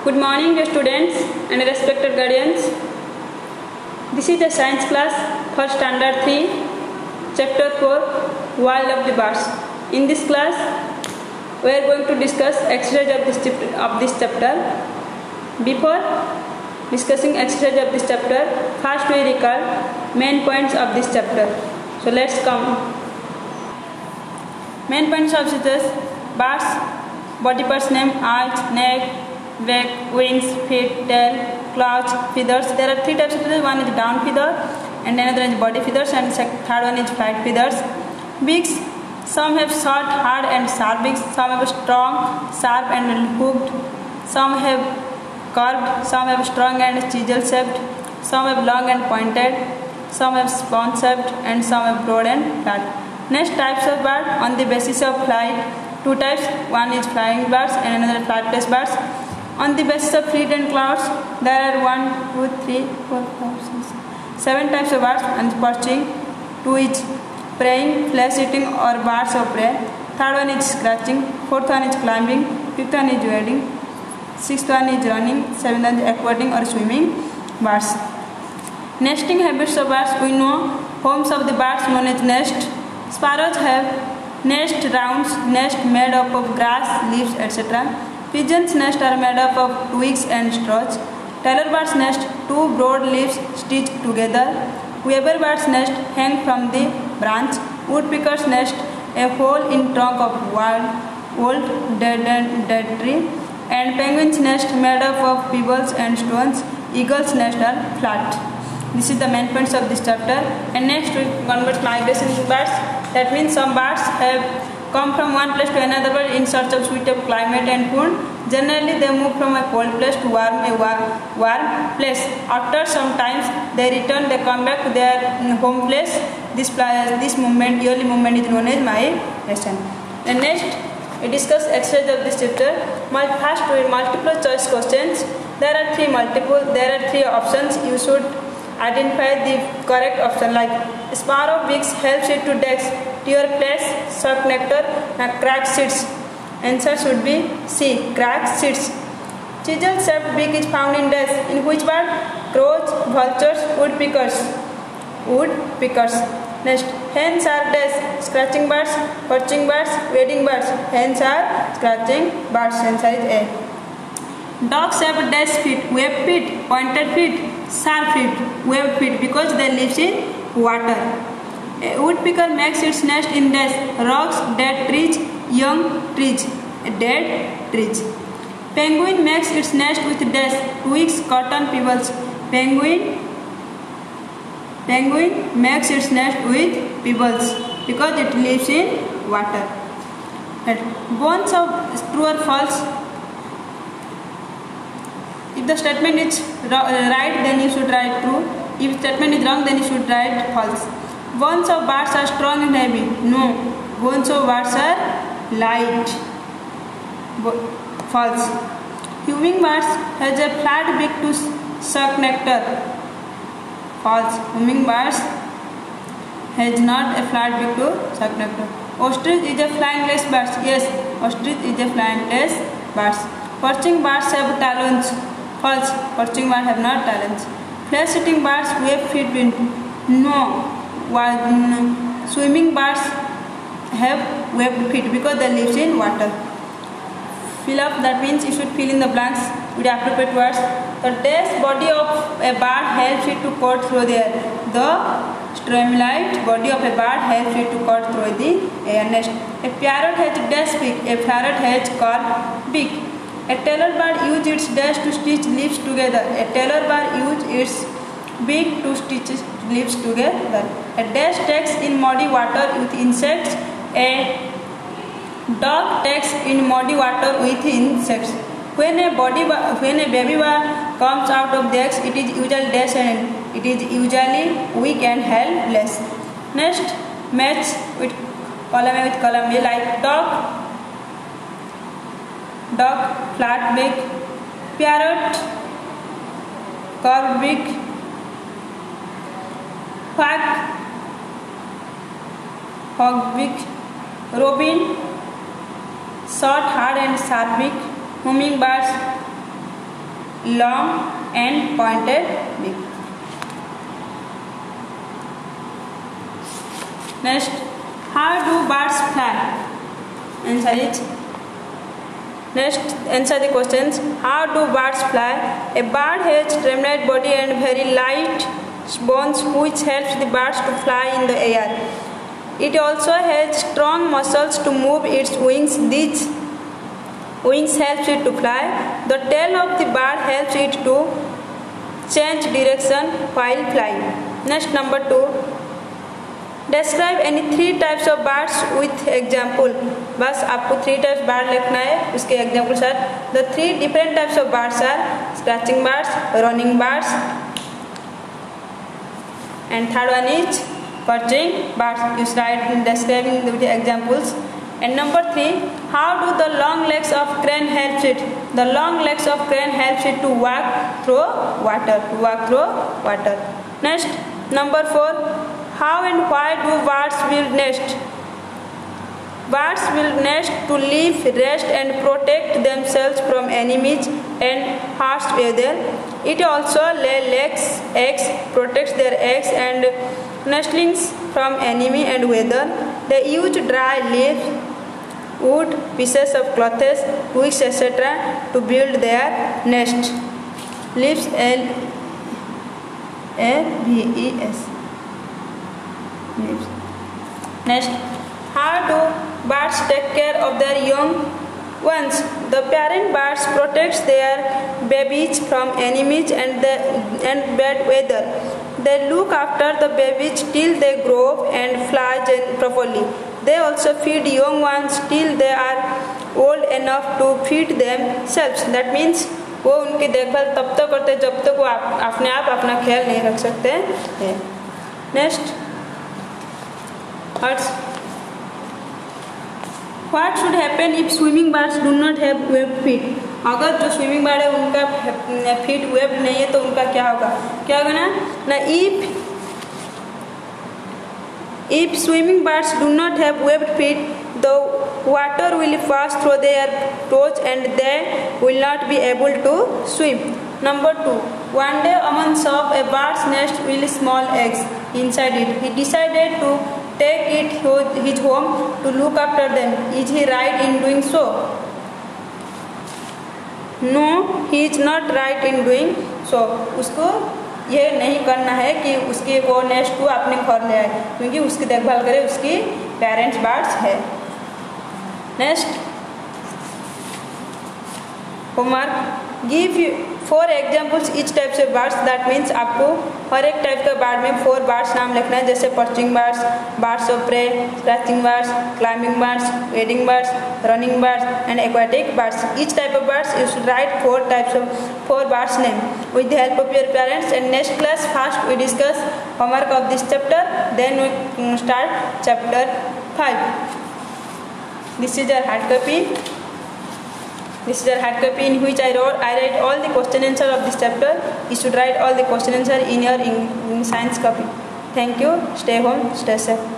Good morning dear students and respected guardians. This is the science class for standard 3, chapter 4, World of the Birds. In this class, we are going to discuss exercise of this chapter. Before discussing exercise of this chapter, first we recall main points of this chapter. So let's come. Main points of this: birds, body parts name, eyes, neck, back, wings, feet, tail, claws, feathers. There are three types of feathers. One is down feather, and another is body feathers, and third one is flight feathers. Beaks. Some have short, hard, and sharp beaks. Some have strong, sharp, and hooked. Some have curved. Some have strong and chisel shaped. Some have long and pointed. Some have sponge shaped, and some have broad and flat. Next types of bird on the basis of flight. Two types. One is flying birds and another flightless birds. On the basis of feet and claws, there are 1, 2, 3, 4, 5, 6, 7 types of birds. And perching, 2 is preying, flesh eating or birds of prey. Third one is scratching. Fourth one is climbing. Fifth one is wading. Sixth one is running. Seventh one is aquatic or swimming birds. Nesting habits of birds. We know homes of the birds known as nest. Sparrows have nest rounds, nest made up of grass, leaves, etc. Pigeons' nests are made up of twigs and straws. Tailor bird's nest, 2 broad leaves stitched together. Weaver bird's nest hang from the branch. Woodpecker's nest, a hole in trunk of old dead tree. And penguin's nest made up of pebbles and stones. Eagle's nest are flat. This is the main points of this chapter. And next we convert migration birds. That means some birds have come from one place to another in search of suitable climate and food. Generally, they move from a cold place to warm place. After some time, they return. They come back to their home place. This movement, yearly movement, is known as migration. And next, we discuss exercise of this chapter. First, we multiple choice questions. There are three options. You should identify the correct option. Like sparrow beaks helps it to desk, tear place, suck nectar, and crack seeds. Answer should be C. Crack seeds. Chisel shaped beak is found in desk. In which bird? Crows, vultures, woodpeckers. Next, hens are desk. Scratching birds, perching birds, wading birds. Hens are scratching birds. Answer is A. Dogs have dash feet, webbed feet, pointed feet, sharp feet, webbed feet because they live in water. A woodpecker makes its nest in dash, rocks, dead trees, young trees, dead trees. Penguin makes its nest with dash, twigs, cotton, pebbles. Penguin makes its nest with pebbles because it lives in water. Bones of true or false. If the statement is right, then you should write true. If the statement is wrong, then you should write false. Bones of birds are strong and heavy. No. Bones of birds are light. False. Hummingbirds has a flat beak to suck nectar. False. Hummingbirds has not a flat beak to suck nectar. Ostrich is a flyingless bird. Yes, ostrich is a flyingless bird. Perching birds have talons. False. Perching birds have not talons. Flesh-eating birds web feet. No. Swimming birds have webbed feet because they live in water. Fill up, that means you should fill in the blanks with appropriate words. The dash body of a bird helps it to cut through the air. The streamlined body of a bird helps it to cut through the air. Next, a parrot has dash beak. A parrot has curved beak. A tailor bird uses its dash to stitch leaves together. A tailor bird uses its beak to stitch leaves together. A dash takes in muddy water with insects. A dog takes in muddy water with insects. When a baby bird comes out of the eggs, it is usually dash and it is usually weak and helpless. Next, match with column A with column A, like dog, flat beak, parrot, curved beak, quack, hog beak, robin, short, hard and sharp beak, hummingbirds, long and pointed beak. Next, how do birds fly? Answer the questions. How do birds fly? A bird has streamlined body and very light bones which helps the birds to fly in the air. It also has strong muscles to move its wings. These wings helps it to fly. The tail of the bird helps it to change direction while flying. Next, number 2. Describe any 3 types of birds with example. बस आपको 3 types bird लिखना है उसके example sir. The 3 different types of birds are scratching birds, running birds, and third one is perching birds. You start describing the examples. And number 3, how do the long legs of crane helps it? The long legs of crane helps it to walk through water. Next, number 4, how and why do birds build nest? Birds build nest to live, rest and protect themselves from enemies and harsh weather. It also lays eggs, protects their eggs and nestlings from enemy and weather. They use dry leaves, wood, pieces of clothes, twigs, etc. to build their nest. Leaves, L-A-V-E-S. Next, how do birds take care of their young ones? The parent birds protects their babies from enemies and bad weather. They look after the babies till they grow up and fly properly. They also feed young ones till they are old enough to feed themselves. That means वो उनकी देखभाल तब तक करते जब तक वो अपने आप अपना ख्याल नहीं रख सकते हैं. Next, What should happen if swimming birds do not have webbed feet? अगर जो स्विमिंग बर्ड है उनका फीट वेब्ड नहीं है तो उनका क्या होगा ना if swimming birds do not have webbed feet, the water will pass through their toes and they will not be able to swim. Number 2, one day a man saw a bird's nest with small eggs inside it. He decided to take it to his home to look after them. Is he right in doing so? No, he is not right in doing so. उसको ये नहीं करना है कि उसके वो nest को अपने घर ले आए क्योंकि उसकी देखभाल करे उसकी पेरेंट्स बर्ड्स है. Next, homework. Give 4 examples each type से बर्ड्स. दैट मीन्स आपको हर एक टाइप का बर्ड में 4 बर्ड्स नाम लिखना है जैसे perching birds, birds of prey, scratching birds, climbing birds, wading birds, running birds and aquatic birds. Each type of birds you should write 4 birds name with the help of your parents. And next class first we discuss homework of this chapter, then we start chapter 5. This is our hard copy. This is our hard copy in which I write all the question answer of this chapter. You should write all the question answer in your science copy. Thank you. Stay home, stay safe.